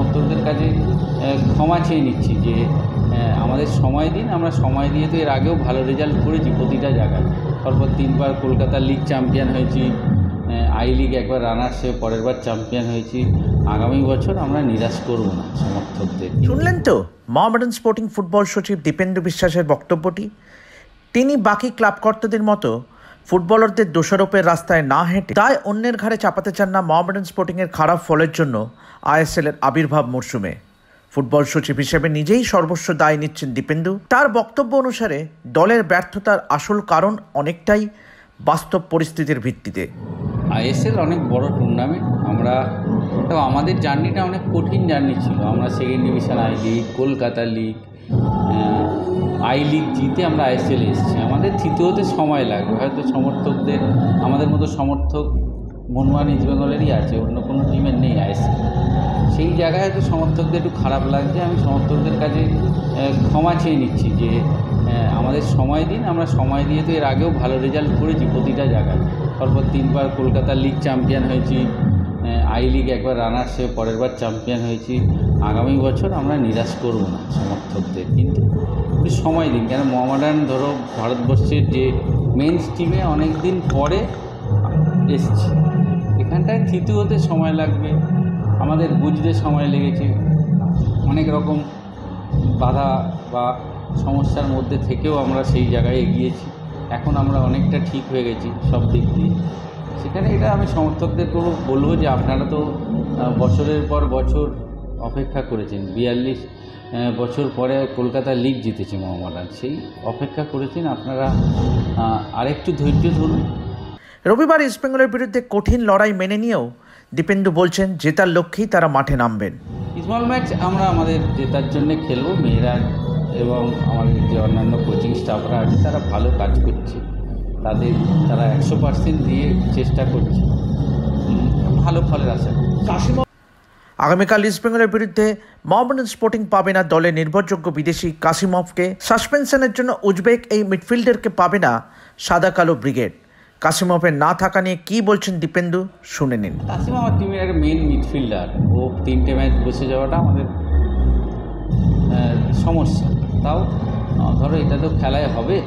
সমর্থকদের কাছে ক্ষমা চেয়ে নিচ্ছি যে আমাদের সময় দিন। আমরা সময় দিয়ে তো এর আগেও ভালো রেজাল্ট করেছি প্রতিটা জায়গায়। পরপর 3 বার কলকাতা লিগ চ্যাম্পিয়ন হয়েছি, আই লিগ একবার রানার্স হয়ে পরের বার চ্যাম্পিয়ন হয়েছি। আগামী বছর আমরা নিরাশ করব না সমর্থকদের। শুনলেন তো মোহামেডান স্পোর্টিং ফুটবল সচিব দীপেন্দু বিশ্বাসের বক্তব্যটি। তিনি বাকি ক্লাব কর্তাদের মতো ফুটবলারদের দোষারোপের রাস্তায় না হেঁটে তাই অন্যের ঘাড়ে চাপাতে চান না মোহামেডান স্পোর্টিংয়ের খারাপ ফলের জন্য আইএসএলের আবির্ভাব মরশুমে। ফুটবল সচিব হিসেবে নিজেই সর্বস্ব দায় নিচ্ছেন দীপেন্দু। তার বক্তব্য অনুসারে দলের ব্যর্থতার আসল কারণ অনেকটাই বাস্তব পরিস্থিতির ভিত্তিতে। আইএসএল অনেক বড় টুর্নামেন্ট। আমাদের জার্নিটা অনেক কঠিন জার্নি ছিল। আমরা second division I league, Kolkata league, I league জিতে আমরা আইএসএলে এসেছি। আমাদের তৃতীয় হতে সময় লাগবে। হয়তো সমর্থকদের, আমাদের মতো সমর্থক মোহনবাগান ইস্ট বেঙ্গলেরই আছে, অন্য কোনো টিমের নেই আইএসএল। সেই জায়গায় হয়তো সমর্থকদের একটু খারাপ লাগছে। আমি সমর্থকদের কাছে ক্ষমা চেয়ে নিচ্ছি যে আমাদের সময় দিন। আমরা সময় দিয়ে তো এর আগেও ভালো রেজাল্ট করেছি প্রতিটা জায়গায়। পরপর 3 বার কলকাতা লিগ চ্যাম্পিয়ন হয়েছি, আই লিগ একবার রানার্স হয়ে পরের বার চ্যাম্পিয়ন হয়েছি। আগামী বছর আমরা নিরাশ করব না সমর্থকদের, কিন্তু একটু সময় দিন। কেন মোহামেডান ধরো ভারতবর্ষের যে মেন্স টিমে অনেক দিন পরে এসছে, এখানটায় তৃতীয় হতে সময় লাগবে। আমাদের বুঝতে সময় লেগেছে, অনেক রকম বাধা বা সমস্যার মধ্যে থেকেও আমরা সেই জায়গায় এগিয়েছি। এখন আমরা অনেকটা ঠিক হয়ে গেছি সব দিক দিয়ে। সেখানে এটা আমি সমর্থকদেরকেও বলবো যে আপনারা তো বছরের পর বছর অপেক্ষা করেছেন। 42 বছর পরে কলকাতা লিগ জিতেছে মোহামেডান, সেই অপেক্ষা করেছেন। আপনারা আরেকটু ধৈর্য ধরুন। রবিবার ইস্টবেঙ্গলের বিরুদ্ধে কঠিন লড়াই মেনে নিয়েও দীপেন্দু বলছেন জেতার লক্ষ্যেই তারা মাঠে নামবেন। স্মল ম্যাচ আমরা আমাদের জেতার জন্যে খেলবো। মেয়েরা এবং আমাদের যে অন্যান্য কোচিং স্টাফরা আছে তারা ভালো কাজ করছে। তারা 100% দিয়ে চেষ্টা করছে, ভালো ফলের আশা। আগামীকাল ইস্টবেঙ্গলের বিরুদ্ধে মোহামেডান স্পোর্টিং পাবে না দলের নির্ভরযোগ্য বিদেশি কাসিমভকে। সাসপেনশনের জন্য উজবেক এই মিডফিল্ডারকে পাবে না সাদা কালো ব্রিগেড। কাসিমভের না থাকা নিয়ে কী বলছেন দীপেন্দু, শুনে নিন। কাসিম আমার টিমের একটা মেন মিডফিল্ডার। ও 3টে ম্যাচ বসে যাওয়াটা আমাদের সমস্যা। তাও ধরো এটা তো খেলায় হবে,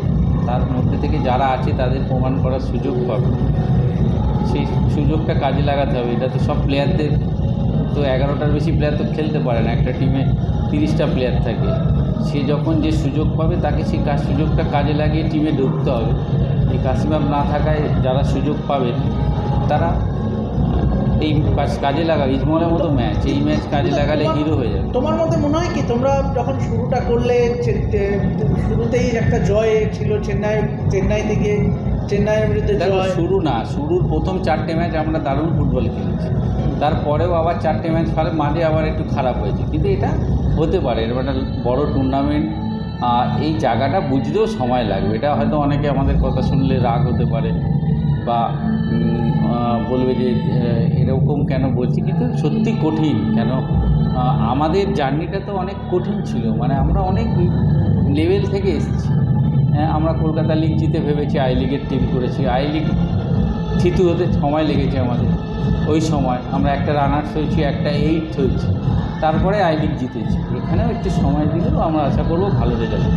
তার মধ্যে থেকে যারা আছে তাদের প্রমাণ করার সুযোগ পাবে। সেই সুযোগটা কাজে লাগাতে হবে। এটা তো সব প্লেয়ারদের তো 11টার বেশি প্লেয়ার তো খেলতে পারে না। একটা টিমে 30টা প্লেয়ার থাকে। সে যখন যে সুযোগ পাবে তাকে সেই সুযোগটা কাজে লাগিয়ে টিমে ঢুকতে হবে। এই কাসিমাব না থাকায় যারা সুযোগ পাবে তারা এই কাজে লাগাবে। ইজমলের মতো ম্যাচ, এই ম্যাচ কাজে লাগালে হিরো হয়ে যাবে। তোমার মতে মনে হয় কি তোমরা যখন শুরুটা করলে, শুরুতেই একটা জয় ছিল চেন্নাই থেকে, চেন্নাইয়ের বিরুদ্ধে জয়। শুরুর প্রথম 4টে ম্যাচ আমরা দারুণ ফুটবল খেলেছি। তারপরেও আবার 4টে ম্যাচ ফলে মাঝে আবার একটু খারাপ হয়েছে। কিন্তু এটা হতে পারে, এটা একটা বড় টুর্নামেন্ট। এই জায়গাটা বুঝতেও সময় লাগবে। এটা হয়তো অনেকে আমাদের কথা শুনলে রাগ হতে পারে বা বলবে যে এরকম কেন বলছি, কিন্তু সত্যি কঠিন। কেন আমাদের জার্নিটা তো অনেক কঠিন ছিল। মানে আমরা অনেক লেভেল থেকে এসেছি। আমরা কলকাতা লিগ জিতে ভেবেছি আই লিগের টিম করেছি। আই লিগ তৃতীয় হতে সময় লেগেছে আমাদের। ওই সময় আমরা একটা রানার্স হয়েছি, একটা 8th হয়েছি, তারপরে আই লিগ জিতেছি। এখানেও একটু সময় দিলেও আমরা আশা করব ভালো রেজাল্ট।